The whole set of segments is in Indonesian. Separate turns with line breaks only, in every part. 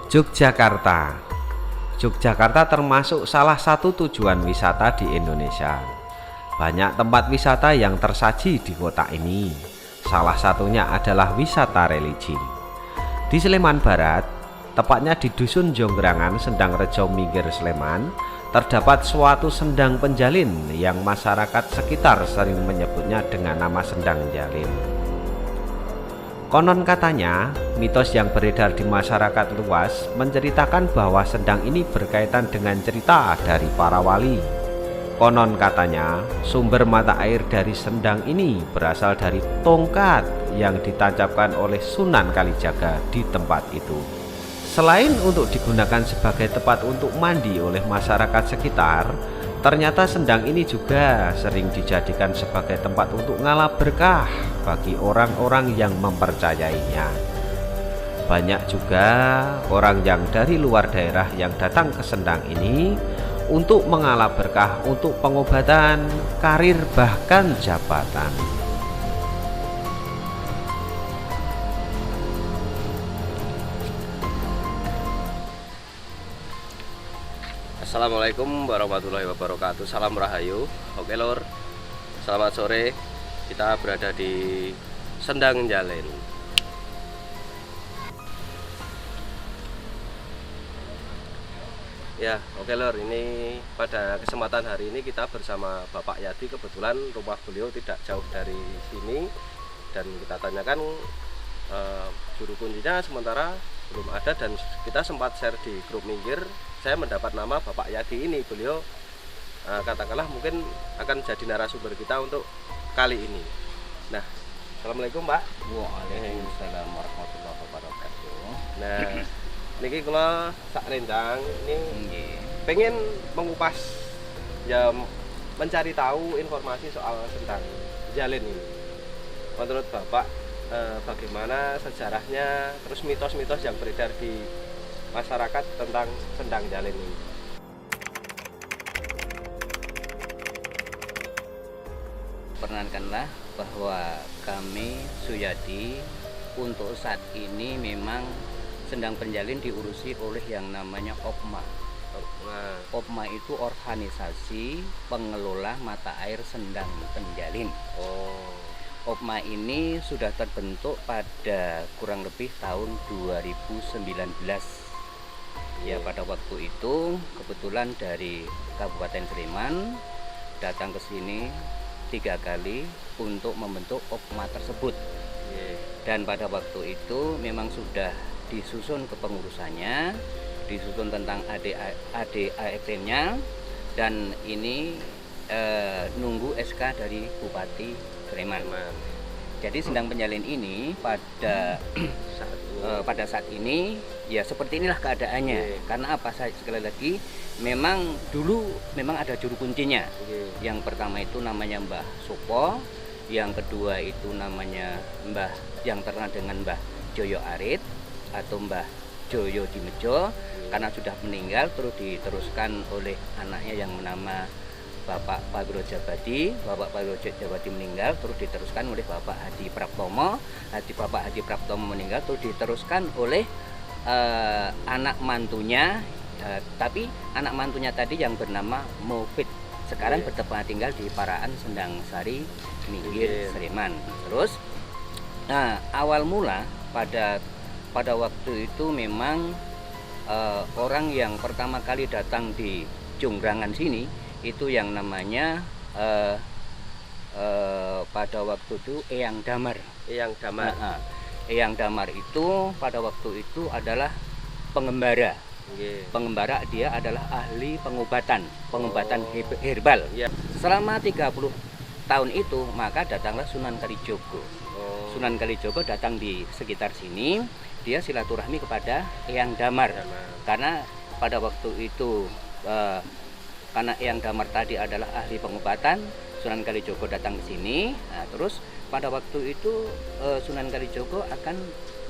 Yogyakarta. Yogyakarta termasuk salah satu tujuan wisata di Indonesia. Banyak tempat wisata yang tersaji di kota ini. Salah satunya adalah wisata religi. Di Sleman Barat, tepatnya di Dusun Jonggrangan, Sendang Rejo Minggir, Sleman, terdapat suatu sendang penjalin yang masyarakat sekitar sering menyebutnya dengan nama Sendang Jalin. Konon katanya, mitos yang beredar di masyarakat luas menceritakan bahwa sendang ini berkaitan dengan cerita dari para wali. Konon katanya, sumber mata air dari sendang ini berasal dari tongkat yang ditancapkan oleh Sunan Kalijaga di tempat itu. Selain untuk digunakan sebagai tempat untuk mandi oleh masyarakat sekitar, ternyata sendang ini juga sering dijadikan sebagai tempat untuk ngalah berkah bagi orang-orang yang mempercayainya. Banyak juga orang yang dari luar daerah yang datang ke sendang ini untuk mengalah berkah untuk pengobatan, karir, bahkan jabatan.
Assalamualaikum warahmatullahi wabarakatuh. Salam Rahayu. Oke lor, selamat sore. Kita berada di Sendang Jalin. Ya, oke lor, ini pada kesempatan hari ini kita bersama Bapak Yadi. Kebetulan rumah beliau tidak jauh dari sini, dan kita tanyakan juru kuncinya sementara belum ada, dan kita sempat share di grup Minggir. Saya mendapat nama Bapak Yadi ini. Beliau katakanlah mungkin akan jadi narasumber kita untuk kali ini. Nah, assalamualaikum Pak.
Waalaikumsalam warahmatullahi wabarakatuh.
Nah, niki kula sak rencang ini pengen mengupas ya, mencari tahu informasi soal Sendang Jalin ini. Menurut Bapak bagaimana sejarahnya, terus mitos-mitos yang beredar di masyarakat tentang Sendang Jalin ini?
Perkenalkanlah bahwa kami Suyadi untuk saat ini memang Sendang Penjalin diurusi oleh yang namanya OPMA.
Nah,
OPMA itu organisasi pengelola mata air Sendang Penjalin. OPMA ini sudah terbentuk pada kurang lebih tahun 2019. Ya, pada waktu itu kebetulan dari Kabupaten Sleman datang ke sini 3 kali untuk membentuk OPMA tersebut. Dan pada waktu itu memang sudah disusun kepengurusannya, disusun tentang ADART-nya, dan ini nunggu SK dari Bupati Sleman. Jadi Sendang Penjalin ini pada saat ini ya seperti inilah keadaannya. Karena apa? Sekali lagi, memang dulu memang ada juru kuncinya. Yang pertama itu namanya Mbah Supo, yang kedua itu namanya Mbah yang terkenal dengan Mbah Joyo Arit atau Mbah Joyo Dimejo. Karena sudah meninggal, terus diteruskan oleh anaknya yang bernama Bapak Pagro Jabadi. Bapak Pagro Jabadi meninggal, terus diteruskan oleh Bapak Hadi Praptomo. Bapak Hadi Praptomo meninggal, terus diteruskan oleh anak mantunya. Tapi anak mantunya tadi yang bernama Mufid sekarang bertempat tinggal di Paraan Sendang Sari, Minggir, Sleman. Terus, awal mula pada waktu itu memang orang yang pertama kali datang di Jonggrangan sini itu yang namanya pada waktu itu Eyang Damar. Eyang Damar itu pada waktu itu adalah pengembara. Pengembara, dia adalah ahli pengobatan herbal. Selama 30 tahun itu maka datanglah Sunan Kalijogo. Sunan Kalijogo datang di sekitar sini, dia silaturahmi kepada Eyang Damar. Karena pada waktu itu karena Eyang Damar tadi adalah ahli pengobatan, Sunan Kalijogo datang ke sini. Nah, terus pada waktu itu Sunan Kalijogo akan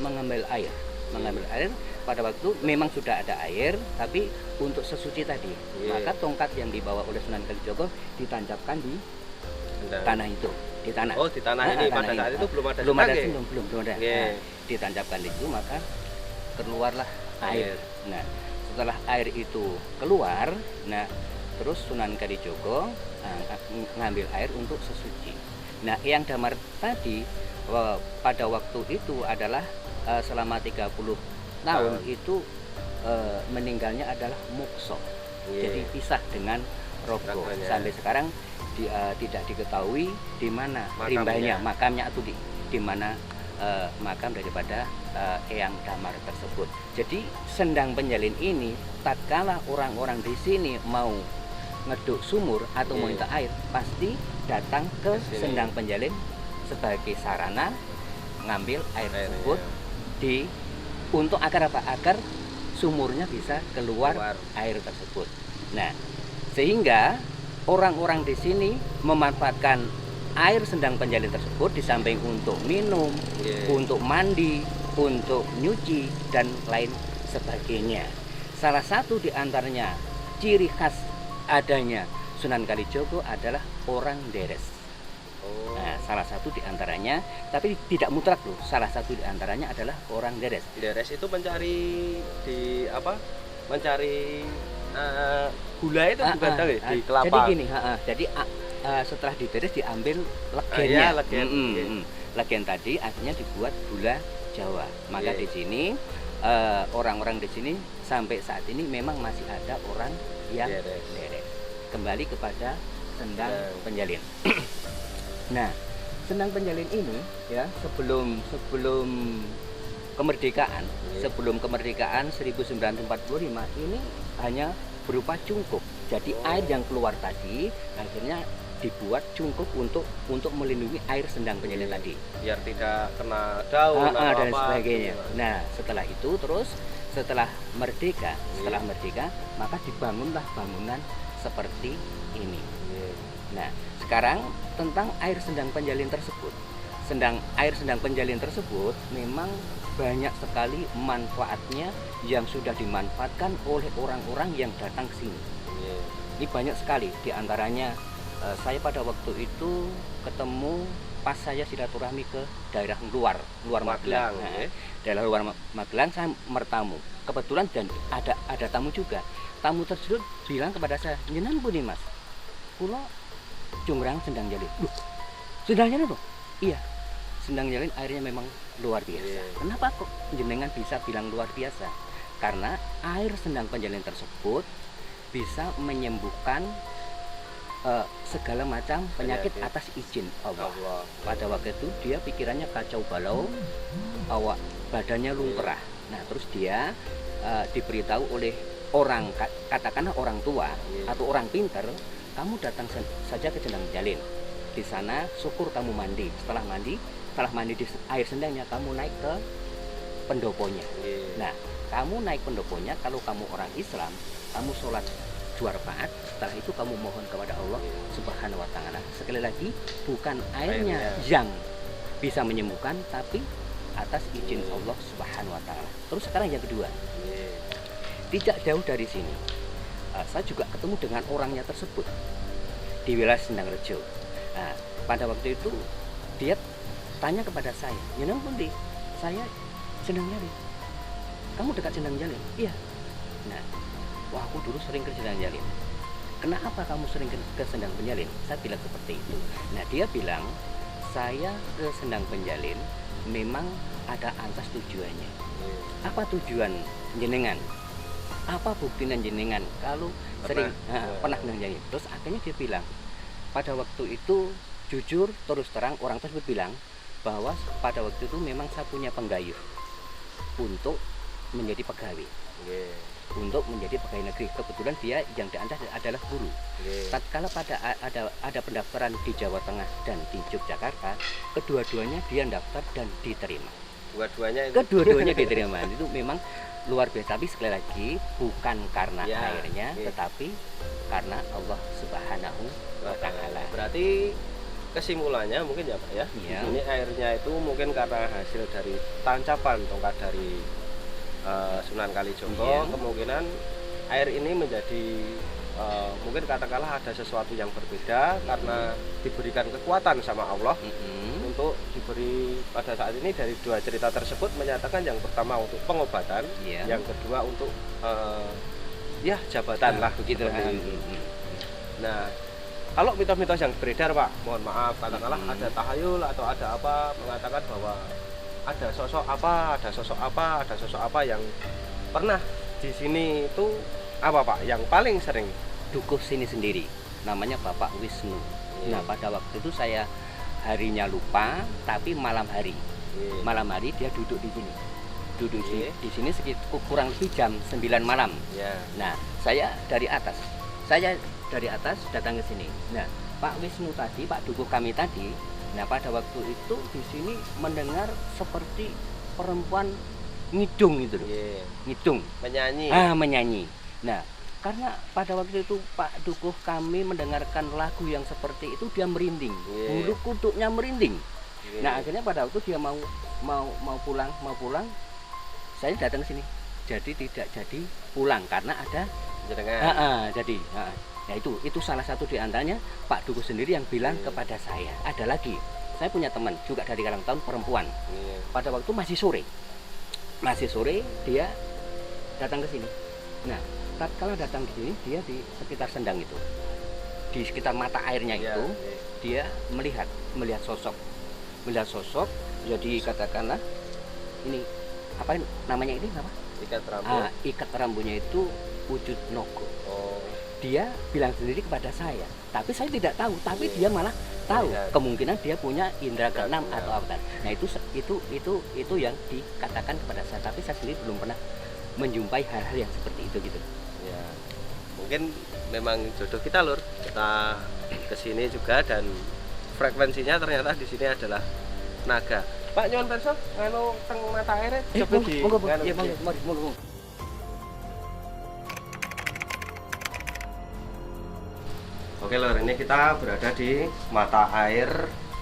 mengambil air. Pada waktu memang sudah ada air, tapi untuk sesuci tadi, maka tongkat yang dibawa oleh Sunan Kalijogo ditancapkan di tanah itu, di tanah.
Oh, di tanah ini. Pada saat itu belum ada.
Belum ada. Nah, ditancapkan di situ, maka keluarlah air. Nah, setelah air itu keluar, nah terus Sunan Kalijogo ngambil air untuk sesuci. Nah, Eyang Damar tadi pada waktu itu adalah selama 30 tahun itu meninggalnya adalah mokso. Jadi pisah dengan rogo. Sampai sekarang tidak diketahui di mana rimbahnya, makamnya atau di mana makam daripada Eyang Damar tersebut. Jadi Sendang Penjalin ini tatkala orang-orang di sini mau ngeduk sumur atau mau minta air, pasti datang ke Sendang Penjalin sebagai sarana ngambil air tersebut untuk agar apa? Agar sumurnya bisa keluar air tersebut. Nah, sehingga orang-orang di sini memanfaatkan air Sendang Penjalin tersebut di samping untuk minum, untuk mandi, untuk nyuci dan lain sebagainya. Salah satu di antaranya ciri khas adanya Sunan Kalijogo adalah orang deres. Nah, salah satu di antaranya, tapi tidak mutlak loh. Salah satu di antaranya adalah orang deres.
Deres itu mencari di apa? Mencari gula itu bukan tahu ya, di kelapa.
Jadi gini, jadi setelah deres diambil legennya. Legen tadi akhirnya dibuat gula Jawa. Maka di sini orang-orang di sini sampai saat ini memang masih ada orang yang deres. Kembali kepada Sendang Penjalin. Nah, Sendang Penjalin ini ya sebelum kemerdekaan, sebelum kemerdekaan 1945 ini hanya berupa cungkup. Jadi air yang keluar tadi akhirnya dibuat cungkup untuk melindungi air Sendang Penjalin tadi,
biar tidak kena daun
dan sebagainya. Nah, setelah itu terus setelah merdeka, maka dibangunlah bangunan seperti ini. Nah, sekarang tentang air Sendang Penjalin tersebut. Air Sendang Penjalin tersebut memang banyak sekali manfaatnya yang sudah dimanfaatkan oleh orang-orang yang datang ke sini. Ini banyak sekali, diantaranya saya pada waktu itu ketemu pas saya silaturahmi ke daerah luar Magelang. Daerah luar Magelang saya bertamu. Kebetulan dan ada tamu juga. Tamu tersebut bilang kepada saya, "Jenengan pundi, Mas? Kula Jumrang Sendang Jalin." Loh, Sendang Jalin loh? Iya. Sendang Jalin airnya memang luar biasa. Kenapa kok jenengan bisa bilang luar biasa? Karena air Sendang Penjalin tersebut bisa menyembuhkan segala macam penyakit atas izin Allah. Pada waktu itu dia pikirannya kacau balau, awak badannya lumrah. Nah, terus dia diberitahu oleh orang, katakanlah orang tua atau orang pintar, kamu datang saja ke Sendang Penjalin. Di sana syukur kamu mandi. Setelah mandi di air sendangnya, kamu naik ke pendoponya. Nah, kamu naik pendoponya, kalau kamu orang Islam, kamu sholat 2 rakaat. Setelah itu kamu mohon kepada Allah Subhanahu wa Ta'ala. Sekali lagi, bukan airnya yang bisa menyembuhkan, tapi atas izin Allah Subhanahu wa Ta'ala. Terus sekarang yang kedua, tidak jauh dari sini, saya juga ketemu dengan orangnya tersebut di wilayah Sendang Rejo. Nah, pada waktu itu dia tanya kepada saya, "Jenengan pundi?" "Saya Sendang Jalin." "Kamu dekat Sendang Jalin?" "Iya." Nah, wah, aku dulu sering ke Sendang Jalin. "Kenapa kamu sering ke Sendang Penjalin?" Saya bilang seperti itu. Nah, dia bilang, "Saya ke Sendang Penjalin memang ada atas tujuannya." "Apa tujuan jenengan? Apa buktinya jenengan kalau sering pernah Sendang Jalin?" Terus akhirnya dia bilang, pada waktu itu jujur terus terang orang tersebut bilang bahwa pada waktu itu memang saya punya penggayuh untuk menjadi pegawai. Untuk menjadi pegawai negeri. Kebetulan dia yang diantar adalah guru. Tatkala ada pendaftaran di Jawa Tengah dan di Yogyakarta, kedua-duanya dia daftar dan diterima. Kedua-duanya diterima. Itu memang luar biasa. Tapi sekali lagi, bukan karena airnya, tetapi karena Allah Subhanahu wa Ta'ala.
Berarti kesimpulannya mungkin ya Pak ya, ini airnya itu mungkin karena hasil dari tancapan tongkat dari Sunan Kalijogo. Kemungkinan air ini menjadi mungkin katakanlah ada sesuatu yang berbeda karena diberikan kekuatan sama Allah untuk diberi pada saat ini dari 2 cerita tersebut menyatakan yang pertama untuk pengobatan,
Iya.
yang kedua untuk ya jabatan lah
begitu.
seperti itu. Nah, kalau mitos-mitos yang beredar Pak, mohon maaf katakanlah ada tahayul atau ada apa mengatakan bahwa ada sosok apa, ada sosok apa, ada sosok apa yang pernah di sini itu apa Pak? Yang paling sering
Dukuh sini sendiri, namanya Bapak Wisnu. Nah, pada waktu itu saya harinya lupa, tapi malam hari. Malam hari dia duduk di sini. Duduk di sini sekitar kurang lebih jam 9 malam.
Ya.
Nah, saya dari atas datang ke sini. Nah, Pak Wisnu tadi, Pak Dukuh kami tadi, nah pada waktu itu di sini mendengar seperti perempuan ngidung gitu loh. Ngidung.
Menyanyi.
Menyanyi. Nah, karena pada waktu itu Pak Dukuh kami mendengarkan lagu yang seperti itu, dia merinding. Bulu kuduknya merinding. Nah, akhirnya pada waktu dia mau pulang, saya datang ke sini. Jadi tidak jadi pulang karena ada jadi. Nah, itu salah satu di antaranya Pak Dukuh sendiri yang bilang kepada saya. Ada lagi, saya punya teman juga dari Karangtahun perempuan. Pada waktu masih sore dia datang ke sini. Nah, tatkala datang di sini, dia di sekitar sendang itu, di sekitar mata airnya itu, dia melihat sosok. Jadi katakanlah ini apa namanya ini apa?
Ikat rambut.
Ikat rambutnya itu wujud nogo. Dia bilang sendiri kepada saya, tapi saya tidak tahu. Tapi dia malah tahu. Kemungkinan dia punya indera keenam atau apa. Nah, itu yang dikatakan kepada saya. Tapi saya sendiri belum pernah menjumpai hal-hal yang seperti itu gitu.
Ya, mungkin memang jodoh kita Lur. Kita kesini juga dan frekuensinya ternyata di sini adalah naga. Pak nyuwun pirsa, nganu teng mata air coba di.
Monggo.
Oke Lur, ini kita berada di mata air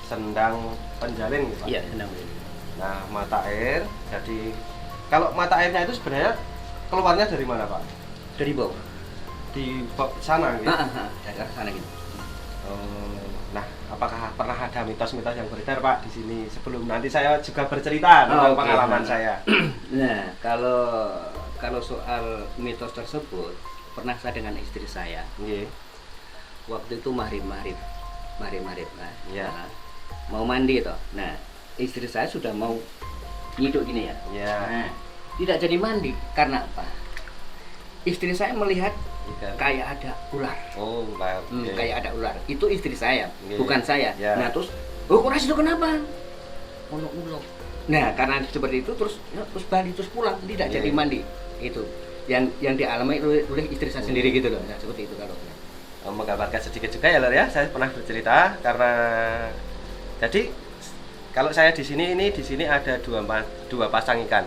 Sendang Penjalin gitu Pak.
Iya, Sendang Penjalin.
Nah, mata air. Jadi kalau mata airnya itu sebenarnya keluarnya dari mana Pak?
Dari bawah.
Di sana gitu.
Dari arah sana gitu.
Nah, apakah pernah ada mitos-mitos yang beredar Pak di sini sebelum nanti saya juga bercerita tentang pengalaman saya?
Nah, kalau soal mitos tersebut pernah saya dengan istri saya. Waktu itu maghrib nah, mau mandi toh. Nah, istri saya sudah mau nyiduk gini ya. Nah, tidak jadi mandi karena apa? Istri saya melihat kayak ada ular.
Ular.
Kayak ada ular. Itu istri saya, bukan saya. Nah, terus, ular itu kenapa? Ono ular. Nah, karena seperti itu terus balik terus pulang, tidak jadi mandi. Itu yang dialami oleh istri saya sendiri gitu loh. Nah, seperti itu kalau
menggambarkan sedikit juga ya Lur ya, saya pernah bercerita karena jadi kalau saya di sini ada dua pasang ikan,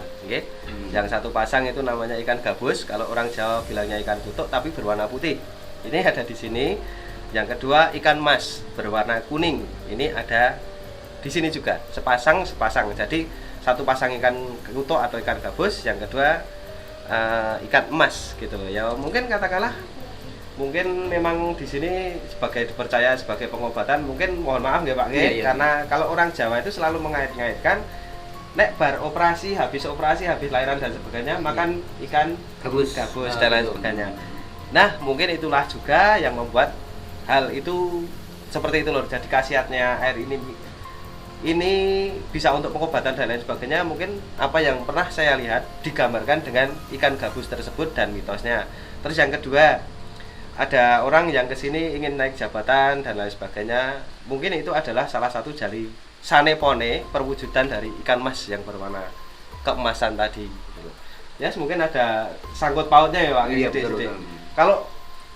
Yang satu pasang itu namanya ikan gabus, kalau orang Jawa bilangnya ikan kutuk tapi berwarna putih. Ini ada di sini. Yang kedua ikan mas berwarna kuning, ini ada di sini juga sepasang. Jadi satu pasang ikan kutuk atau ikan gabus, yang kedua ikan emas gitu loh. Ya mungkin katakanlah memang di sini dipercaya sebagai pengobatan. Mungkin mohon maaf ya Pak, karena kalau orang Jawa itu selalu mengait-ngaitkan nek bar operasi, habis lahiran dan sebagainya makan ikan gabus dan lain sebagainya. Nah, mungkin itulah juga yang membuat hal itu seperti itu Lur. Jadi khasiatnya air ini bisa untuk pengobatan dan lain sebagainya. Mungkin apa yang pernah saya lihat digambarkan dengan ikan gabus tersebut dan mitosnya. Terus yang kedua, ada orang yang kesini ingin naik jabatan dan lain sebagainya. Mungkin itu adalah salah satu jali sanepone, perwujudan dari ikan mas yang berwarna keemasan tadi. Ya, mungkin ada sangkut pautnya ya Pak.
Iya, betul.
Kalau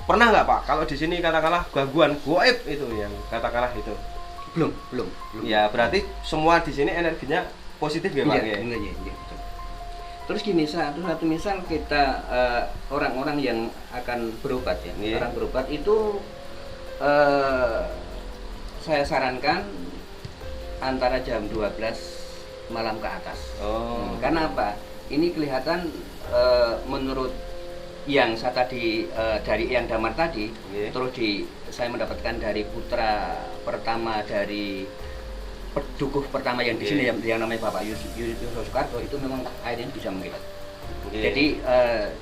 pernah nggak Pak, kalau di sini katakanlah gangguan gaib itu yang katakanlah itu?
Belum.
Ya, berarti semua di sini energinya positif ya Pak?
Iya. Terus gini, satu misal kita orang-orang yang akan berobat ya, orang berobat itu saya sarankan antara jam 12 malam ke atas. Karena apa? Ini kelihatan menurut yang saya tadi dari yang Damar tadi, terus saya mendapatkan dari putra pertama dari dukuh pertama yang di sini
Iya.
yang namanya Bapak Yusuf Soekarto itu memang airnya bisa mengilat.
Iya.
Jadi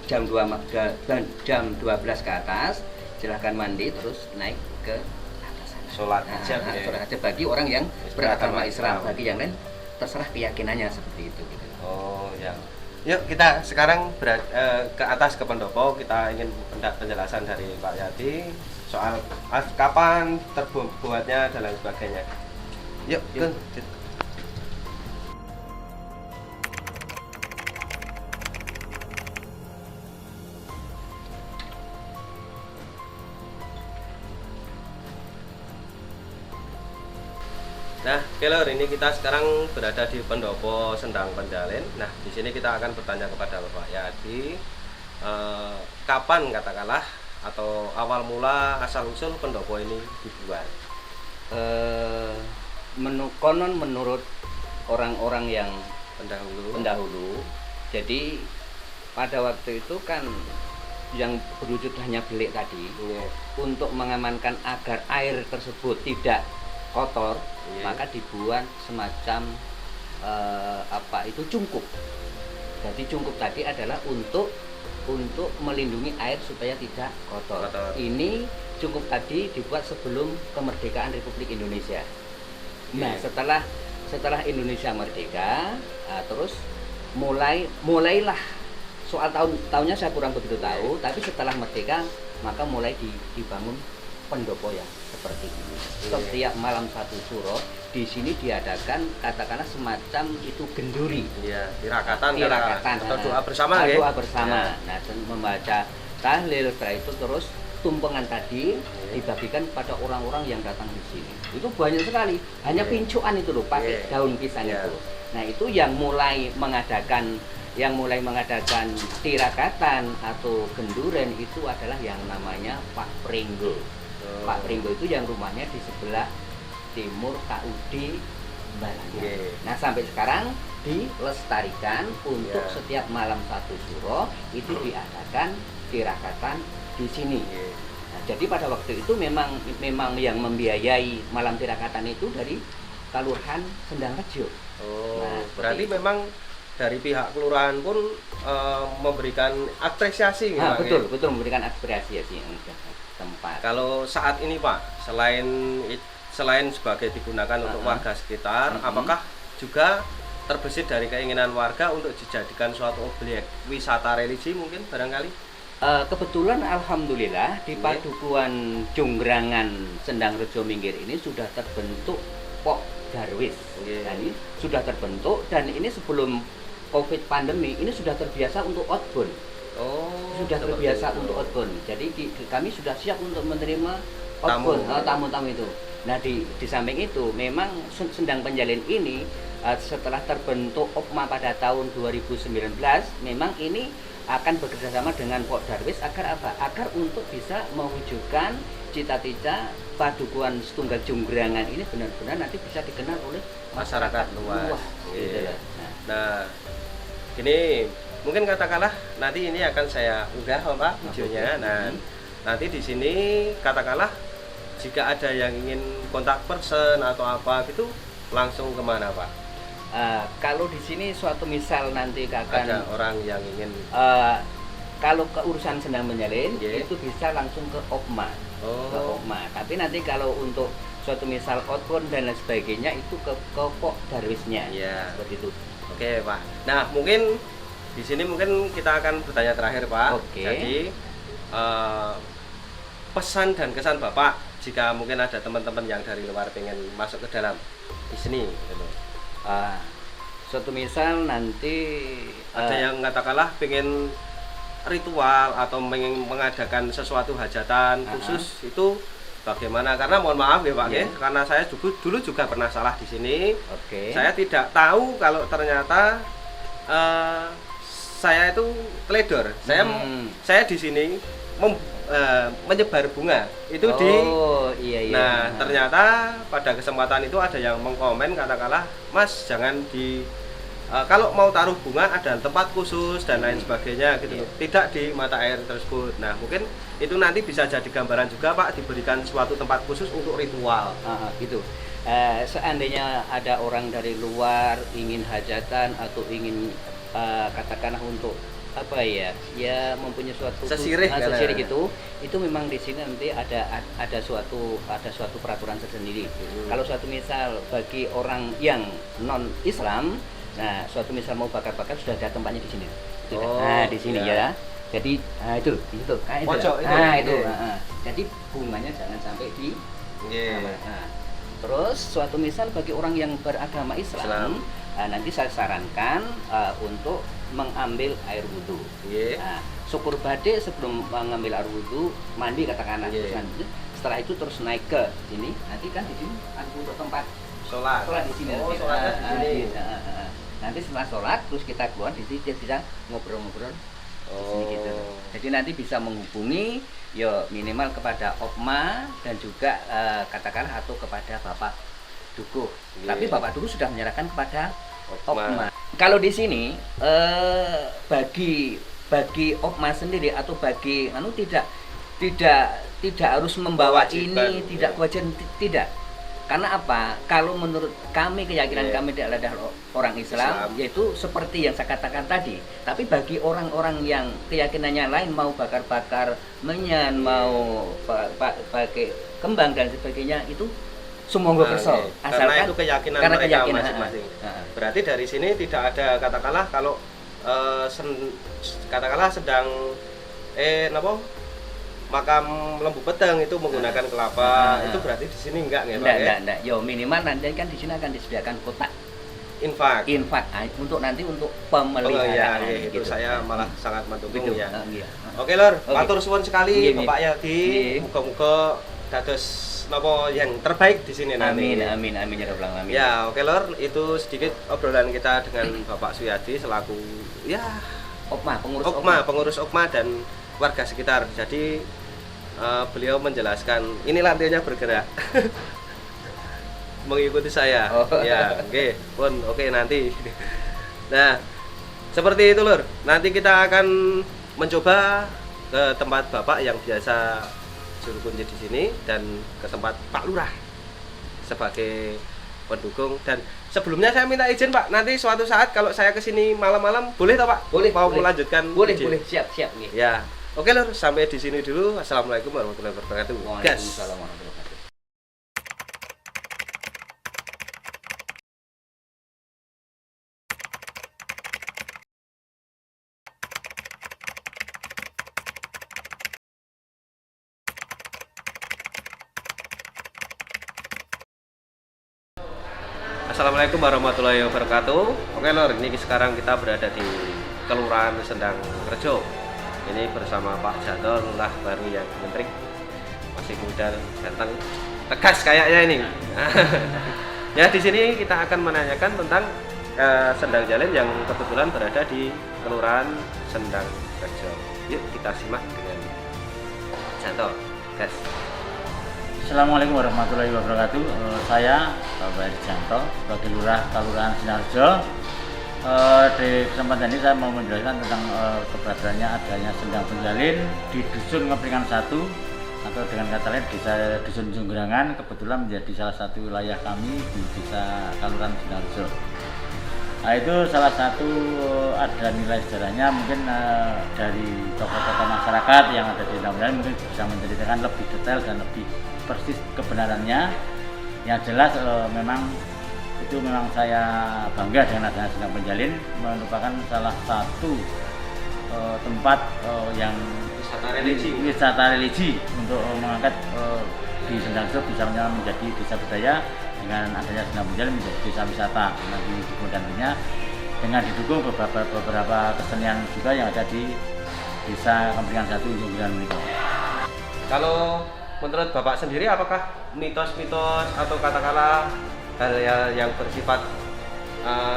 jam 12 ke atas silahkan mandi terus naik ke atas sana.
Sholat aja, ya.
Sholat aja bagi orang yang beragama Islam.
Islam.
Bagi yang lain terserah keyakinannya seperti itu. Gitu.
Oh ya. Yuk kita sekarang ke atas ke pendopo, kita ingin penjelasan dari Pak Yadi soal kapan terbuatnya dan lain sebagainya. Yuk. Nah, Kelor, ini kita sekarang berada di Pendopo Sendang Penjalin. Nah, di sini kita akan bertanya kepada Bapak Yadi, kapan katakanlah atau awal mula asal usul pendopo ini dibuat?
Konon menurut orang-orang yang
Pendahulu.
jadi pada waktu itu kan yang berwujud hanya belik tadi,
Iya.
untuk mengamankan agar air tersebut tidak kotor,
Iya.
maka dibuat semacam cungkup. Jadi cungkup tadi adalah untuk melindungi air supaya tidak kotor. Ini cungkup tadi dibuat sebelum kemerdekaan Republik Indonesia. Nah,
Iya.
setelah Indonesia merdeka, terus mulailah, soal tahunnya saya kurang begitu tahu, tapi setelah merdeka maka mulai dibangun pendopo ya seperti ini. Setiap malam satu suro di sini diadakan katakanlah semacam itu genduri.
Iya, tirakatan atau
Nah,
doa bersama ya.
doa bersama.
Ya.
Nah, dan membaca tahlil, setelah itu terus tumpengan tadi
Iya.
dibagikan kepada orang-orang yang datang di sini. Itu banyak sekali. Hanya
Iya.
pincuan itu loh, pakai
Iya.
daun pisang
Iya.
itu. Nah, itu yang mulai mengadakan tirakatan atau genduren itu adalah yang namanya Pak Pringgo. Pak Pringgo itu yang rumahnya di sebelah timur KUD Balanya.
Iya.
Nah, sampai sekarang dilestarikan untuk
Iya.
setiap malam satu suro itu diadakan tirakatan di sini.
Iya.
Nah, jadi pada waktu itu memang yang membiayai malam tirakatan itu dari Kelurahan Sendang Rejo.
Oh,
Nah,
berarti
seperti-
memang dari pihak kelurahan pun memberikan apresiasi
Nah,
Pak,
betul,
ya?
betul memberikan apresiasi yang tempat.
Kalau saat ini Pak, selain sebagai digunakan untuk warga sekitar, apakah juga terbesit dari keinginan warga untuk dijadikan suatu objek wisata religi mungkin barangkali?
Kebetulan alhamdulillah di
Iya.
Padukuhan Junggrangan Sendang Rejo Minggir ini sudah terbentuk Pok Darwis.
Iya.
Nah, ini sudah terbentuk dan ini sebelum Covid pandemi ini sudah terbiasa untuk outbound.
Oh,
Sudah
seperti
terbiasa
itu.
untuk outbound. Jadi kami sudah siap untuk menerima outbound, tamu-tamu itu. Nah, di samping itu memang Sendang Penjalin ini setelah terbentuk OPMA pada tahun 2019 memang ini akan bekerjasama dengan Pok Darwis agar apa? Agar untuk bisa mewujudkan cita-cita Padukuhan Setunggal Junggrangan ini benar-benar nanti bisa dikenal oleh
Masyarakat luas.
Gitu
Iya.
loh.
Nah, ini mungkin katakanlah nanti ini akan saya unggah Pak videonya.
Oke.
Nah, nanti di sini katakanlah jika ada yang ingin kontak person atau apa gitu langsung kemana Pak?
Kalau di sini suatu misal nanti
Ada
akan
orang yang ingin
kalau keurusan Sendang Penjalin
Iya.
itu bisa langsung ke OPMA. Ke
oh
OPMA. Tapi nanti kalau untuk suatu misal outbound dan lain sebagainya itu ke Pok Darwisnya.
Iya.
Seperti itu.
oke Pak. Nah mungkin di sini mungkin kita akan bertanya terakhir Pak.
Oke.
Jadi pesan dan kesan Bapak jika mungkin ada teman-teman yang dari luar pengen masuk ke dalam di sini gitu.
Suatu misal nanti
Ada yang katakanlah pengen ritual atau pengen mengadakan sesuatu hajatan khusus itu bagaimana? Karena mohon maaf ya Pak,
Iya.
ya, karena saya dulu juga pernah salah di sini.
Oke.
Saya tidak tahu kalau ternyata saya itu teledor. Saya di sini menyebar bunga itu di.
Iya.
Nah ternyata pada kesempatan itu ada yang mengkomen katakanlah Mas jangan di kalau mau taruh bunga ada tempat khusus dan lain sebagainya gitu, tidak di mata air tersebut. Nah mungkin itu nanti bisa jadi gambaran juga Pak, diberikan suatu tempat khusus untuk ritual.
Gitu. seandainya ada orang dari luar ingin hajatan atau ingin katakanlah untuk apa ya mempunyai suatu
sesirih
itu memang di sini nanti ada suatu peraturan tersendiri. Kalau suatu misal bagi orang yang non Islam, nah suatu misal mau bakar-bakar sudah ada tempatnya di sini. Nah di sini ya. Jadi itu kayak itu. Itu. Jadi bunganya jangan sampai di. Terus suatu misal bagi orang yang beragama Islam. Nanti saya sarankan untuk mengambil air wudhu. Nah, syukur bade sebelum mengambil air wudhu mandi katakanlah. Setelah itu terus naik ke sini. Nanti kan di sini ada untuk tempat sholat di sini. Nanti setelah sholat terus kita keluar di sini bisa ngobrol-ngobrol. Gitu. Jadi nanti bisa menghubungi ya minimal kepada Opma dan juga katakanlah atau kepada Bapak Dukuh. Tapi Bapak Dukuh sudah menyerahkan kepada Opma. Kalau di sini bagi Opma sendiri atau bagi tidak harus membawa ini, tidak kewajiban tidak. Karena apa? Kalau menurut kami keyakinan kami adalah orang Islam, yaitu seperti yang saya katakan tadi. Tapi bagi orang-orang yang keyakinannya lain mau bakar-bakar menyan, mau pakai kembang dan sebagainya itu semua gue kesel.
Asalkan karena itu keyakinan mereka masing-masing. Berarti dari sini tidak ada katakanlah kalau katakanlah sedang makam lembu peteng itu menggunakan kelapa, itu berarti di sini enggak ya Pak?
Enggak. Yo minimal nanti kan di sini akan disediakan kotak
infak
untuk pemeliharaan.
Itu saya malah sangat mendukung ya. Oke Lur, matur suwun sekali Bapak Yadi. Muga-muga dados napa yang terbaik di sini nanti.
Amin ya rabbal alamin.
Ya, oke Lur, itu sedikit obrolan kita dengan Bapak Suyadi selaku pengurus Opma dan warga sekitar. Jadi beliau menjelaskan ini lantainya bergerak. Mengikuti saya. Ya, oke nanti. Nah, seperti itu Lur. Nanti kita akan mencoba ke tempat Bapak yang biasa juru kunci di sini dan ke tempat Pak Lurah sebagai pendukung. Dan sebelumnya saya minta izin Pak, nanti suatu saat kalau saya ke sini malam-malam boleh toh Pak?
Boleh.
Melanjutkan
Boleh. Siap nih.
Ya. Oke Lur, sampai di sini dulu. Assalamualaikum warahmatullahi wabarakatuh.
Waalaikumsalam warahmatullahi wabarakatuh.
Assalamualaikum warahmatullahi wabarakatuh. Oke Lur, ini sekarang kita berada di Kelurahan Sendang Rejo. Ini bersama Pak Jadol lah baru yang menteri, masih muda, ganteng, tegas kayaknya ini. Ya di sini kita akan menanyakan tentang Sendang Jalin yang kebetulan berada di Kelurahan Sendang Rejo. Yuk kita simak dengan Jadol, guys.
Assalamualaikum warahmatullahi wabarakatuh. Saya Bapak Erijanto sebagai Lurah Kelurahan Sendang Rejo. Di kesempatan ini saya mau menjelaskan tentang keberadaannya adanya Sendang Penjalin di Dusun Ngepringan 1 atau dengan kata lain Desa Dusun Jonggerangan, kebetulan menjadi salah satu wilayah kami di Desa Kelurahan Sendang Rejo. Nah, itu salah satu ada nilai sejarahnya mungkin dari tokoh-tokoh masyarakat yang ada di Sendang Penjalin mungkin bisa menceritakan lebih detail dan lebih persis kebenarannya. Yang jelas memang saya bangga dengan adanya Sendang Penjalin, merupakan salah satu tempat yang wisata religi untuk mengangkat di Sendang Rejo bisa menjadi desa budaya dengan adanya Sendang Penjalin menjadi desa wisata nanti di kemudian harinya dengan didukung beberapa kesenian juga yang ada di Desa Ngepringan 1 Jonggerangan ini.
Kalau menurut Bapak sendiri apakah mitos-mitos atau katakanlah hal yang bersifat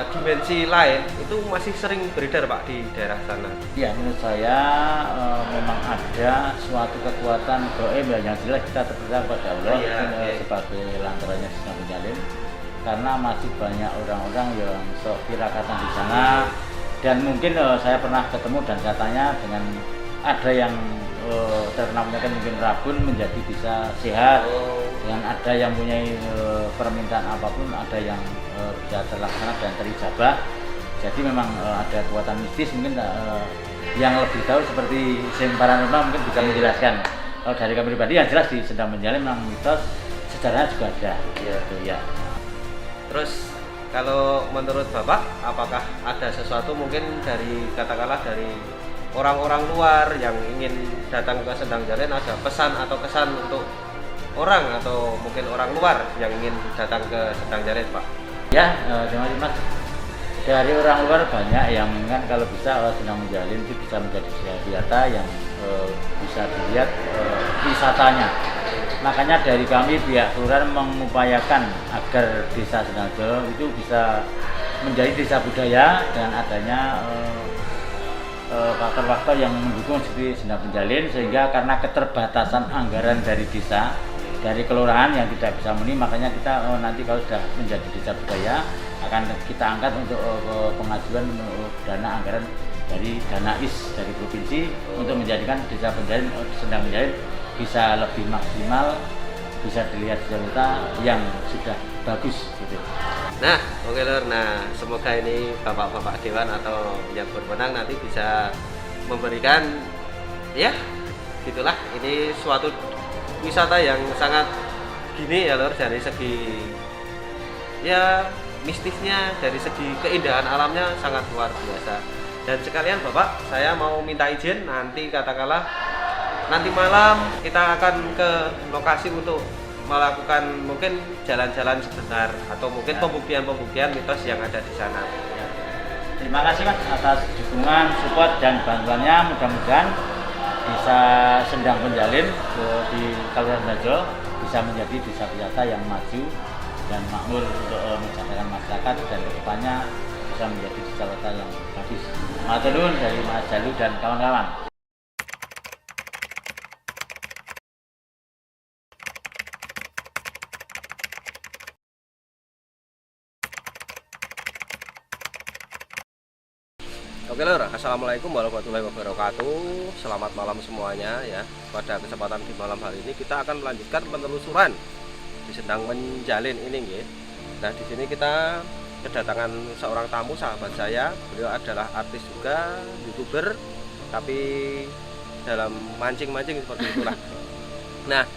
dimensi lain itu masih sering beredar Pak di daerah sana?
Ya, menurut saya memang ada suatu kekuatan gaib yang jelas kita terpercaya kepada Allah sebagai lantarannya Sendang Penjalin, karena masih banyak orang-orang yang sok tirakatan di sana. Dan mungkin saya pernah ketemu dan katanya dengan ada yang terkena penyakit mungkin rabun menjadi bisa sehat. dan ada yang punya permintaan apapun, ada yang bisa terlaksana dan terijabah. Jadi memang ada kekuatan mistis, mungkin yang lebih tahu seperti Sim Paranormal mungkin bisa menjelaskan. Kalau dari kami pribadi yang jelas di Sendang Penjalin memang mitos, sejarahnya juga ada. Gitu, ya.
Terus kalau menurut Bapak, apakah ada sesuatu mungkin dari katakanlah dari orang-orang luar yang ingin datang ke Sendang Jalin, ada pesan atau kesan untuk orang atau mungkin orang luar yang ingin datang ke Sendang Jalin, Pak?
Ya, terima kasih Mas. Dari orang luar banyak yang mengingat kalau bisa Sendang Penjalin itu bisa menjadi wisata yang bisa dilihat wisatanya. Makanya dari kami pihak kelurahan mengupayakan agar desa Sendang Jalin itu bisa menjadi desa budaya dan adanya faktor-faktor yang mendukung seperti Sendang Penjalin, sehingga karena keterbatasan anggaran dari desa, dari kelurahan yang tidak bisa memenuhi, makanya kita nanti kalau sudah menjadi desa budaya akan kita angkat untuk pengajuan dana anggaran dari dana IS dari provinsi untuk menjadikan desa Penjalin, Sendang Penjalin bisa lebih maksimal, bisa dilihat wisata yang sudah bagus gitu.
Nah, oke Lur. Nah, semoga ini bapak-bapak dewan atau yang berwenang nanti bisa memberikan, ya, gitulah. Ini suatu wisata yang sangat gini ya Lur, dari segi ya mistisnya, dari segi keindahan alamnya sangat luar biasa. Dan sekalian Bapak, saya mau minta izin nanti katakanlah nanti malam kita akan ke lokasi untuk melakukan mungkin jalan-jalan sebentar atau mungkin pembuktian-pembuktian mitos yang ada di sana.
Terima kasih Mas atas dukungan, support dan bantuannya. Mudah-mudahan desa Sendang Penjalin di Kabupaten Sidoarjo bisa menjadi desa wisata yang maju dan makmur untuk menjaga masyarakat, dan kedepannya bisa menjadi desa wisata yang bagus. Matur nuwun dari Mas Jalu dan kawan-kawan.
Oke Lur, assalamualaikum warahmatullahi wabarakatuh. Selamat malam semuanya ya. Pada kesempatan di malam hari ini kita akan melanjutkan penelusuran di Sendang Penjalin ini nggih. Nah, di sini kita kedatangan seorang tamu sahabat saya. Beliau adalah artis juga, YouTuber, tapi dalam mancing-mancing seperti itulah. Nah,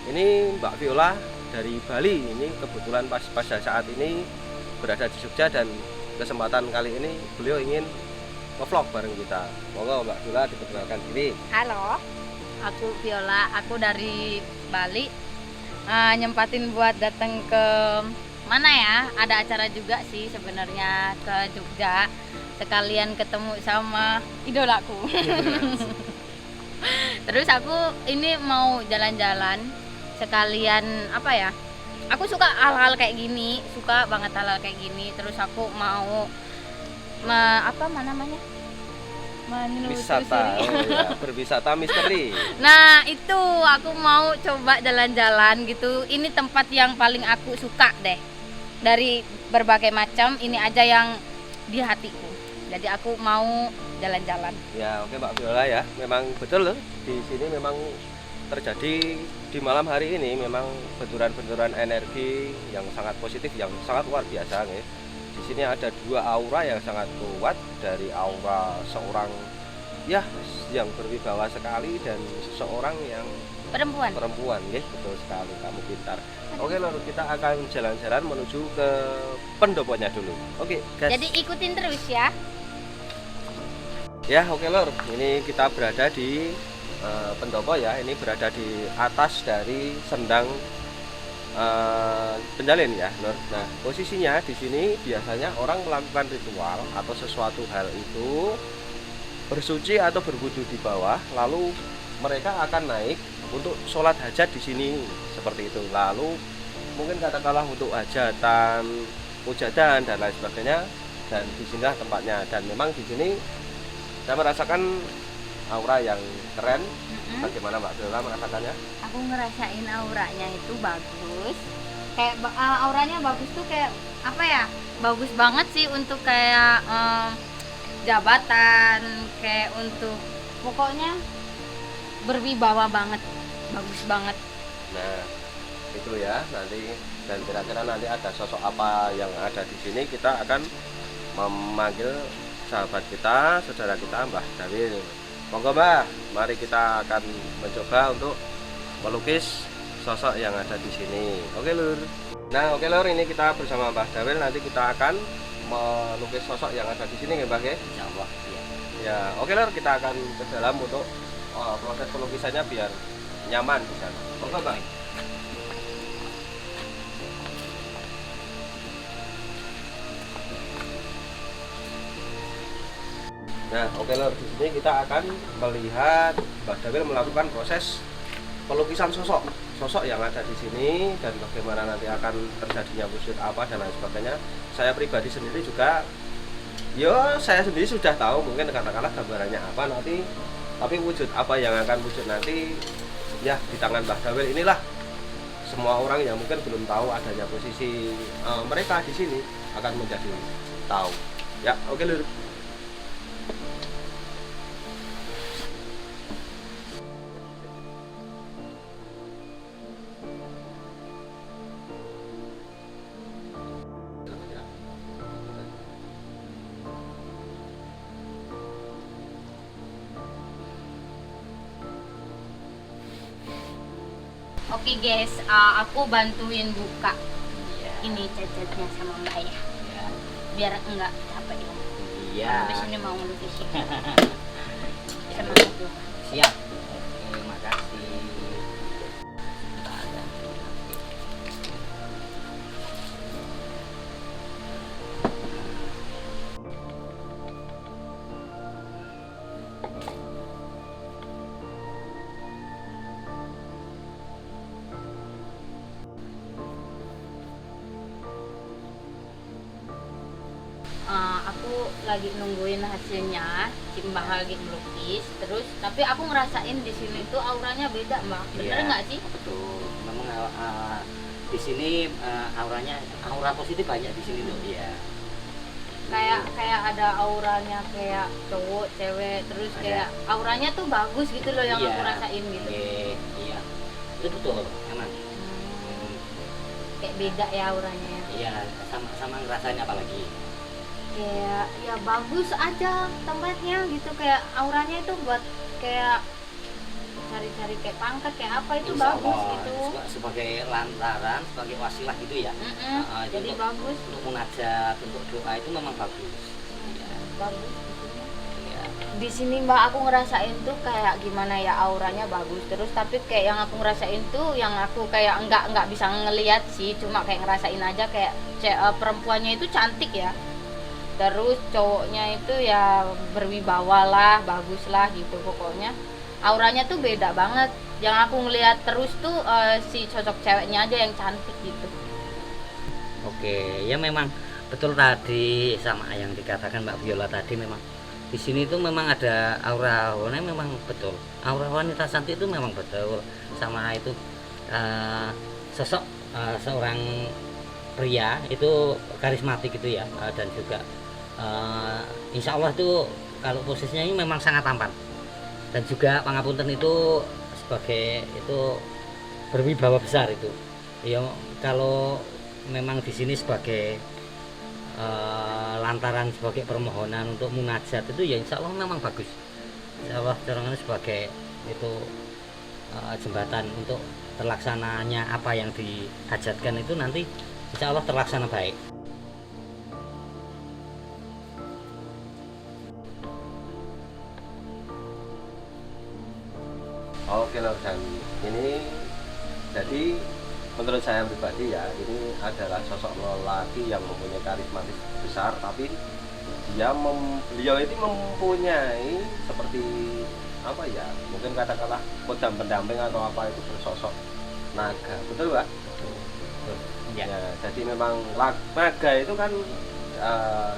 ini Mbak Viola dari Bali. Ini kebetulan pada saat ini berada di Jogja, dan kesempatan kali ini beliau ingin nge-vlog bareng kita. Monggo Mbak Viola diperkenalkan diri.
Halo, aku Viola, aku dari Bali. Nyempatin buat datang ke mana ya? Ada acara juga sih sebenarnya ke Jogja. Sekalian ketemu sama idolaku. Terus aku ini mau jalan-jalan sekalian apa ya? Aku suka hal-hal kayak gini, suka banget hal-hal kayak gini. Terus aku mau
Wisata, berwisata misteri.
Nah itu aku mau coba jalan-jalan gitu. Ini tempat yang paling aku suka deh. Dari berbagai macam, ini aja yang di hatiku. Jadi aku mau jalan-jalan.
Ya oke Mbak Viola ya, memang betul loh. Di sini memang terjadi di malam hari ini memang benturan-benturan energi yang sangat positif, yang sangat luar biasa nih. Di sini ada dua aura yang sangat kuat, dari aura seorang ya yang berwibawa sekali dan seseorang yang perempuan ya, betul sekali, kamu pintar. Oke Lur, kita akan jalan-jalan menuju ke pendoponya dulu. Oke guys.
Jadi ikutin terus ya.
Ya oke Lur, ini kita berada di pendopo ya, ini berada di atas dari Sendang Penjalin ya Lur. Nah, posisinya di sini biasanya orang melakukan ritual atau sesuatu hal itu bersuci atau berwudu di bawah, lalu mereka akan naik untuk sholat hajat di sini seperti itu. Lalu mungkin katakanlah untuk hajatan, mujadan dan lain sebagainya, dan di sinilah tempatnya. Dan memang di sini saya merasakan aura yang keren. Bagaimana Mbak Viola merasakannya?
Aku ngerasain auranya itu bagus. Kayak auranya bagus tuh kayak apa ya? Bagus banget sih untuk kayak jabatan, kayak untuk pokoknya berwibawa banget. Bagus banget.
Nah itu ya nanti, dan kira-kira nanti ada sosok apa yang ada di sini, kita akan memanggil sahabat kita, saudara kita, Mbah Dawil. Monggo Mbah, mari kita akan mencoba untuk melukis sosok yang ada di sini. Oke Lur. Nah oke Lur, ini kita bersama Mbah Dawil, nanti kita akan melukis sosok yang ada di sini ya Mbah ya.
Insyaallah ya.
Ya oke Lur, kita akan ke dalam untuk proses pelukisannya biar nyaman di sana. Monggo Mbah. Nah, oke Lur, di sini kita akan melihat Mbah Dawil melakukan proses pelukisan sosok yang ada di sini, dan bagaimana nanti akan terjadinya wujud apa dan lain sebagainya. Saya pribadi sendiri juga, saya sendiri sudah tahu mungkin katakanlah gambarannya apa nanti, tapi wujud apa yang akan wujud nanti ya di tangan Mbah Dawil inilah. Semua orang yang mungkin belum tahu adanya posisi mereka di sini akan menjadi tahu. Ya, oke Lur.
Oke guys, aku bantuin buka
Iya.
ini catnya sama Mbak ya,
Ya.
biar enggak capek.
Iya.
Habis ini mau ngelukis semangat tuh.
Siap. Oke, makasih.
Aku lagi nungguin hasilnya, si Mbak lagi melukis. Terus, tapi aku ngerasain di sini tuh auranya beda, Mbak. Bener
Iya,
nggak sih?
Betul. Memang di sini aura positif banyak di sini tuh. Iya.
Kayak ada auranya kayak cowok, cewek, terus
Ada.
kayak auranya tuh bagus gitu loh yang
Iya.
aku rasain gitu.
Iya, iya. Itu betul, emang.
Kayak beda ya auranya.
Iya, sama ngerasain apalagi.
Kayak ya bagus aja tempatnya gitu, kayak auranya itu buat kayak cari-cari kayak pangkat kayak apa itu
Insya
bagus
Allah,
gitu.
sebagai lantaran, sebagai wasilah gitu ya.
Jadi
untuk-
bagus,
Untuk munajat, untuk doa itu memang bagus. Iya.
bagus.
Iya.
Di sini Mbak aku ngerasain tuh kayak gimana ya, auranya bagus terus, tapi kayak yang aku ngerasain tuh yang aku kayak nggak bisa ngelihat sih, cuma kayak ngerasain aja kayak perempuannya itu cantik ya, terus cowoknya itu ya berwibawa lah, bagus lah gitu pokoknya. Auranya tuh beda banget. Yang aku ngelihat terus tuh si sosok ceweknya aja yang cantik gitu.
Oke, ya memang betul tadi sama yang dikatakan Mbak Viola tadi, memang di sini itu memang ada aura wanita, memang betul. Aura wanita cantik itu memang betul. Sama itu sosok seorang pria itu karismatik gitu ya, dan juga insya Allah itu kalau posisinya ini memang sangat tampan, dan juga pangapunten itu sebagai itu berwibawa besar itu ya. Kalau memang di sini sebagai lantaran sebagai permohonan untuk munajat itu ya insya Allah memang bagus. Insya Allah dorongannya sebagai itu jembatan untuk terlaksananya apa yang dihajatkan itu nanti insya Allah terlaksana baik.
Oke Lur, dan ini jadi menurut saya pribadi ya, ini adalah sosok lelaki yang mempunyai karismatis besar, tapi beliau ini mempunyai seperti apa ya, mungkin katakanlah pendamping atau apa, itu bersosok naga, betul Pak?
Ya.
Ya, jadi memang naga itu kan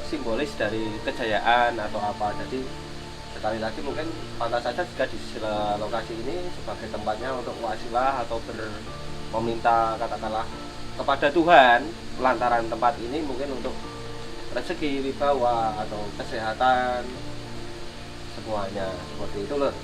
simbolis dari kejayaan atau apa. Jadi sekali lagi mungkin pantas saja jika di lokasi ini sebagai tempatnya untuk wasilah atau meminta katakanlah kepada Tuhan lantaran tempat ini, mungkin untuk rezeki, wibawa atau kesehatan semuanya seperti itu Lur.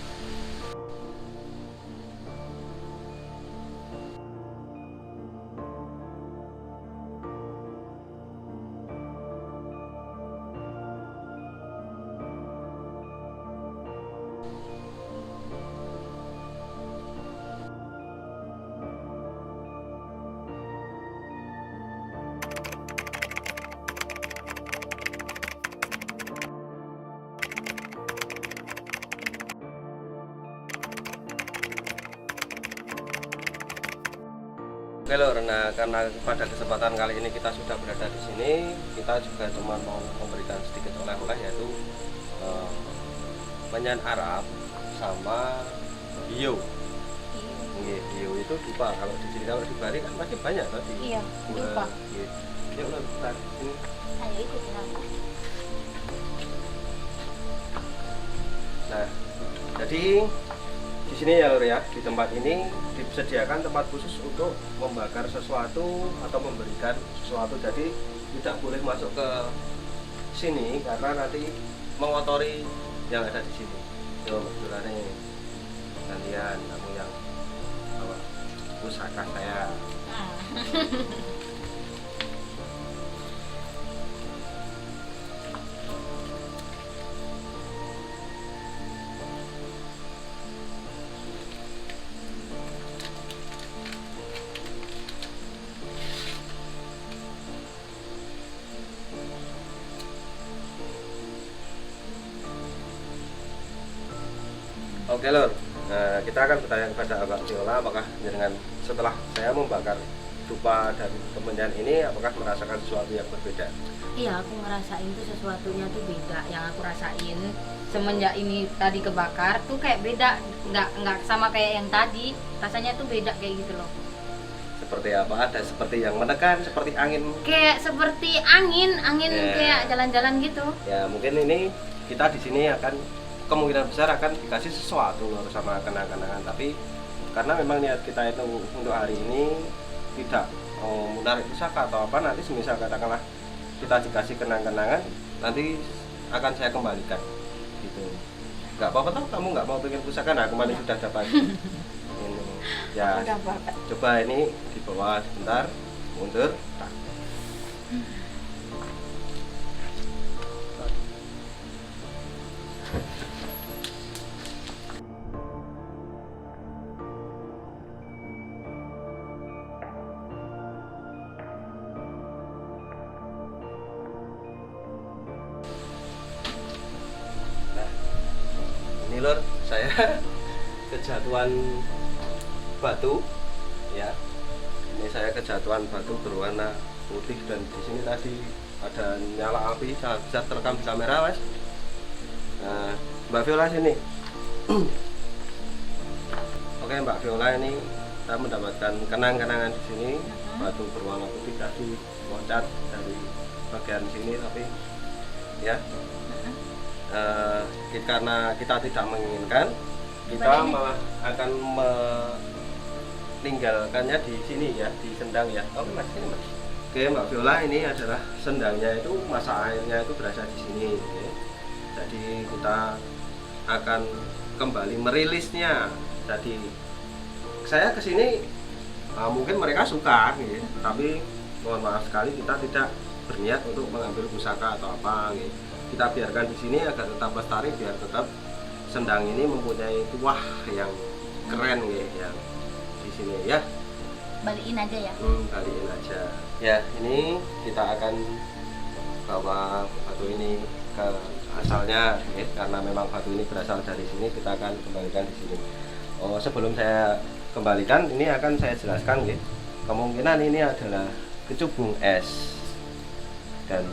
Oke Lur, nah karena pada kesempatan kali ini kita sudah berada di sini, kita juga cuma mau memberikan sedikit oleh-oleh, yaitu menyan Arab sama hiu. Hiu itu dupa. Kalau di sini, kalau di Bali kan masih banyak tadi.
Iya, dupa.
Yuk Lur, bentar. Ini.
Ayo ikut kenapa?
Nah, jadi di sini ya Lur ya, di tempat ini disediakan tempat khusus untuk membakar sesuatu atau memberikan sesuatu. Jadi tidak boleh masuk ke sini karena nanti mengotori yang ada di sini. Yo, kebetulan gantian kamu yang bawa pusaka saya. Oke Lur, nah, kita akan bertanya kepada Mbak Viola, apakah dengan setelah saya membakar dupa dan kemenyan ini, apakah merasakan sesuatu yang berbeda?
Iya, aku ngerasain tuh sesuatunya tuh beda. Yang aku rasain semenjak ini tadi kebakar tuh kayak beda, nggak sama kayak yang tadi. Rasanya tuh beda kayak gitu loh.
Seperti apa? Ada seperti yang menekan, seperti angin.
Kayak seperti angin
Ya.
kayak jalan-jalan gitu.
Ya mungkin ini kita di sini akan kemungkinan besar akan dikasih sesuatu Lur sama kenang-kenangan. Tapi karena memang niat kita itu untuk hari ini tidak menarik pusaka atau apa, nanti semisal katakanlah kita dikasih kenang-kenangan, nanti akan saya kembalikan gitu. Nggak apa-apa toh kamu nggak mau bikin pusaka, nah kemarin sudah dapat ini ya.
Udah banget.
Coba ini di bawah sebentar, mundur. Ini Lur, saya kejatuhan batu ya. Ini saya kejatuhan batu berwarna putih, dan di sini tadi ada nyala api, sangat bisa terekam di kamera Mas. Nah, Mbak Viola sini. Oke Mbak Viola, ini kita mendapatkan kenang-kenangan di sini. Batu berwarna putih tadi loncat dari bagian sini, tapi ya karena kita tidak menginginkan, kita malah akan meninggalkannya di sini ya, di sendang ya. Oke Mas, ini Mas. Oke Mbak Viola, ini adalah sendangnya, itu masa airnya itu berada di sini. Oke. Jadi kita akan kembali merilisnya. Jadi saya kesini mungkin mereka suka, gitu. Tapi mohon maaf sekali kita tidak berniat untuk mengambil pusaka atau apa. Gitu. Kita biarkan di sini agar tetap lestari, biar tetap sendang ini mempunyai tuah yang keren gitu, yang di sini ya.
Balikin aja ya.
Balikin aja. Ya, ini kita akan bawa batu ini ke asalnya, ya, karena memang batu ini berasal dari sini, kita akan kembalikan di sini. Oh, sebelum saya kembalikan, ini akan saya jelaskan, ya. Kemungkinan ini adalah kecubung es, dan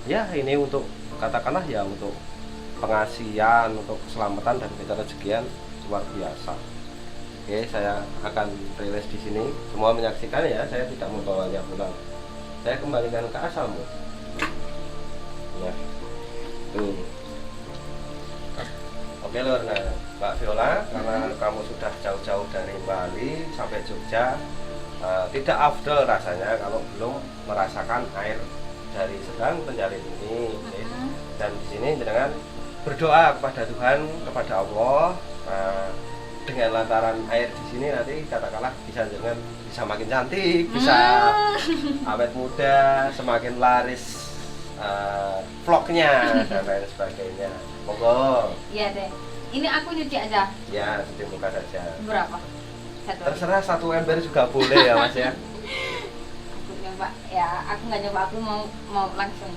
ya ini untuk katakanlah ya untuk pengasihan, untuk keselamatan dan kerezekian luar biasa. Oke, saya akan rilis di sini. Semua menyaksikan ya, saya tidak membawanya pulang. Saya kembalikan ke asalmu. Ya, tuh. Oke Lur, nah Mbak Viola, karena kamu sudah jauh-jauh dari Bali sampai Jogja, tidak afdol rasanya kalau belum merasakan air dari sedang penjalin ini. Dan di sini dengan berdoa kepada Tuhan, kepada Allah, dengan lantaran air di sini nanti katakanlah bisa makin cantik, bisa awet muda, semakin laris vlognya dan lain sebagainya. Monggo.
Iya deh. Ini aku nyuci aja.
Ya, cuci muka saja.
Berapa? Satu.
Terserah, 1 ember juga boleh ya Mas ya.
Aku nyoba ya, aku nggak nyoba, aku mau langsung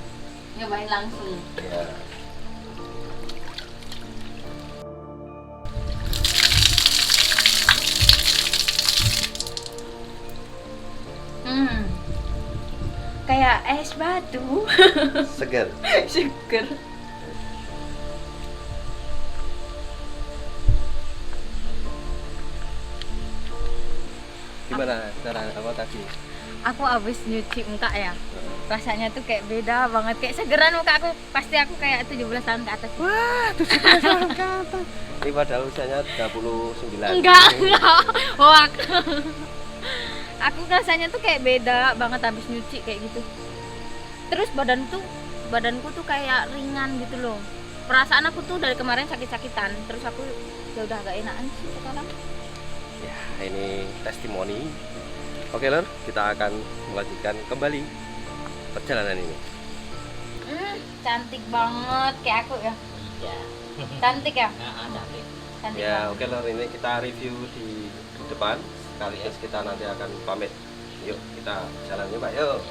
nyobain langsung.
Ya.
Kayak es batu.
Seger.
Seger.
Gimana cara apa tadi?
Aku habis nyuci muka ya. Rasanya tuh kayak beda banget, kayak segeran muka aku. Pasti aku kayak 17 tahun ke atas.
Wah, 17 tahun ke atas. Ini padahal usianya 39.
Enggak. Hoak. Aku rasanya tuh kayak beda banget habis nyuci kayak gitu. Terus badanku tuh kayak ringan gitu loh. Perasaan aku tuh dari kemarin sakit-sakitan. Terus aku ya udah agak enakan sih sekarang.
Ya, ini testimoni. Oke lor, kita akan melanjutkan kembali perjalanan ini.
Cantik banget kayak aku ya.
Ya.
Cantik ya?
Cantik.
Cantik
Ya,
banget.
oke lor, ini kita review di depan. Sekaligus kita nanti akan pamit. Yuk, kita jalan yuk, Pak. Yuk.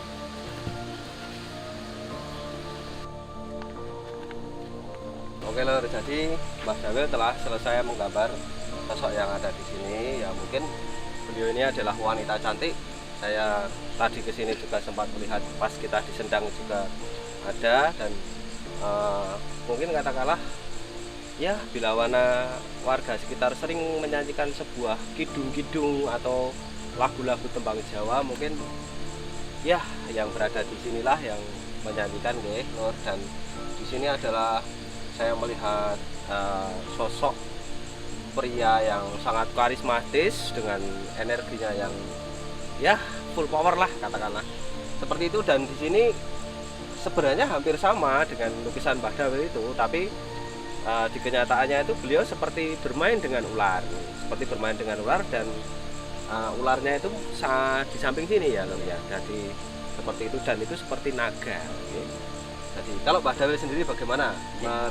Oke lor, jadi Mas Dawil telah selesai menggambar sosok yang ada di sini. Ya mungkin beliau ini adalah wanita cantik. Saya tadi kesini juga sempat melihat pas kita di Sendang juga ada, dan mungkin katakanlah ya bila mana warga sekitar sering menyanyikan sebuah kidung-kidung atau lagu-lagu tembang Jawa, mungkin ya yang berada di sinilah yang menyanyikan nggih Lur. Dan di sini adalah saya melihat sosok pria yang sangat karismatis dengan energinya yang ya full power lah katakanlah seperti itu. Dan di sini sebenarnya hampir sama dengan lukisan Mbah Dawil itu, tapi di kenyataannya itu beliau seperti bermain dengan ular, dan ularnya itu di samping sini ya Lur ya. Jadi seperti itu, dan itu seperti naga. Oke. Jadi kalau Mbah Dawil sendiri bagaimana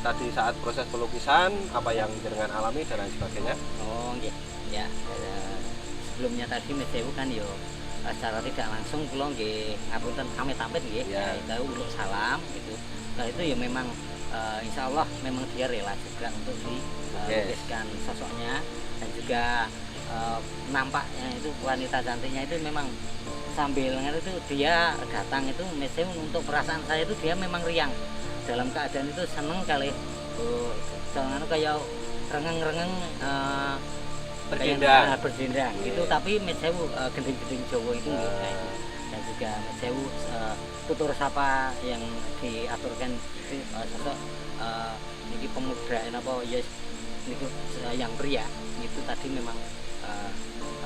tadi saat proses pelukisan, apa yang dengan alami dan lain sebagainya?
Oh iya, ya. Sebelumnya tadi Mas Dewu kan yo secara tidak langsung kula nggih ngapunten amit-amit nggih.
Ya.
Itu uluk salam gitu. Nah itu ya memang insya Allah memang dia rela juga untuk dilukiskan sosoknya, dan juga nampaknya itu wanita cantiknya itu memang sambil itu dia datang itu misalnya untuk perasaan saya itu dia memang riang dalam keadaan itu seneng kali jangan kayak rengeng-rengeng berdendang gitu, tapi misalnya gending-gending Jawa itu dan juga misalnya tutur sapa yang diaturkan itu sosok ini pemuda apa ya niku yang pria itu tadi memang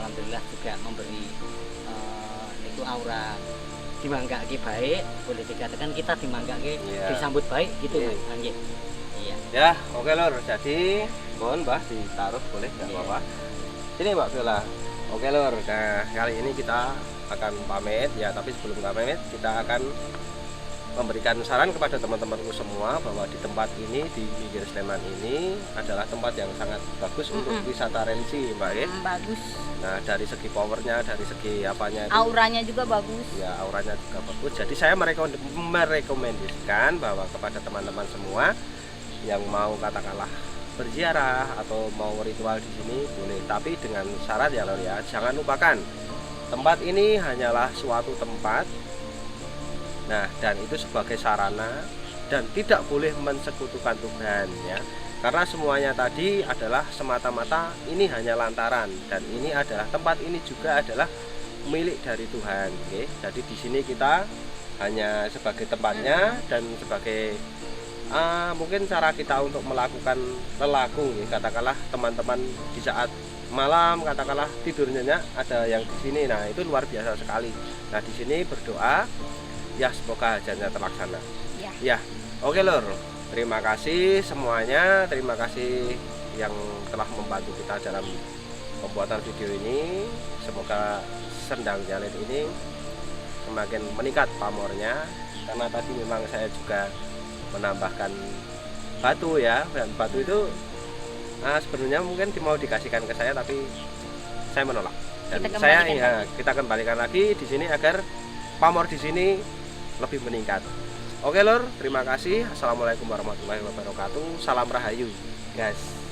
alhamdulillah juga memberi itu aura dimanggake baik, boleh dikatakan kita dimanggake disambut baik gitu kan nggih. Iya.
Ya, oke Lur. Jadi mohon Mbah ditaruh boleh enggak apa-apa. Sini Mbak Viola. Oke Lur. Nah, kali ini kita akan pamit ya, tapi sebelum pamit kita akan memberikan saran kepada teman-temanku semua bahwa di tempat ini, di pinggir Sleman ini adalah tempat yang sangat bagus untuk wisata religi, Mbak ya.
Bagus.
Nah, dari segi powernya, dari segi apanya itu,
auranya juga bagus.
ya auranya juga bagus. Jadi saya merekomendasikan bahwa kepada teman-teman semua yang mau katakanlah berziarah atau mau ritual di sini boleh, tapi dengan syarat ya Lor ya, jangan lupakan tempat ini hanyalah suatu tempat. Nah, dan itu sebagai sarana dan tidak boleh mensekutukan Tuhan ya. Karena semuanya tadi adalah semata-mata ini hanya lantaran, dan ini adalah tempat ini juga adalah milik dari Tuhan, okay? Jadi di sini kita hanya sebagai tempatnya dan sebagai mungkin cara kita untuk melakukan lelaku, ya. Katakanlah teman-teman di saat malam katakanlah tidur nyenyak ada yang di sini. Nah, itu luar biasa sekali. Nah, di sini berdoa ya semoga hajatnya terlaksana. Ya. Oke Lur. Terima kasih semuanya, terima kasih yang telah membantu kita dalam pembuatan video ini. Semoga Sendang Jalit ini semakin meningkat pamornya, karena tadi memang saya juga menambahkan batu ya, dan batu itu sebenarnya mungkin mau dikasihkan ke saya, tapi saya menolak. Dan kita kembalikan lagi di sini agar pamor di sini lebih meningkat. Oke Lur, terima kasih. Assalamualaikum warahmatullahi wabarakatuh. Salam Rahayu, guys.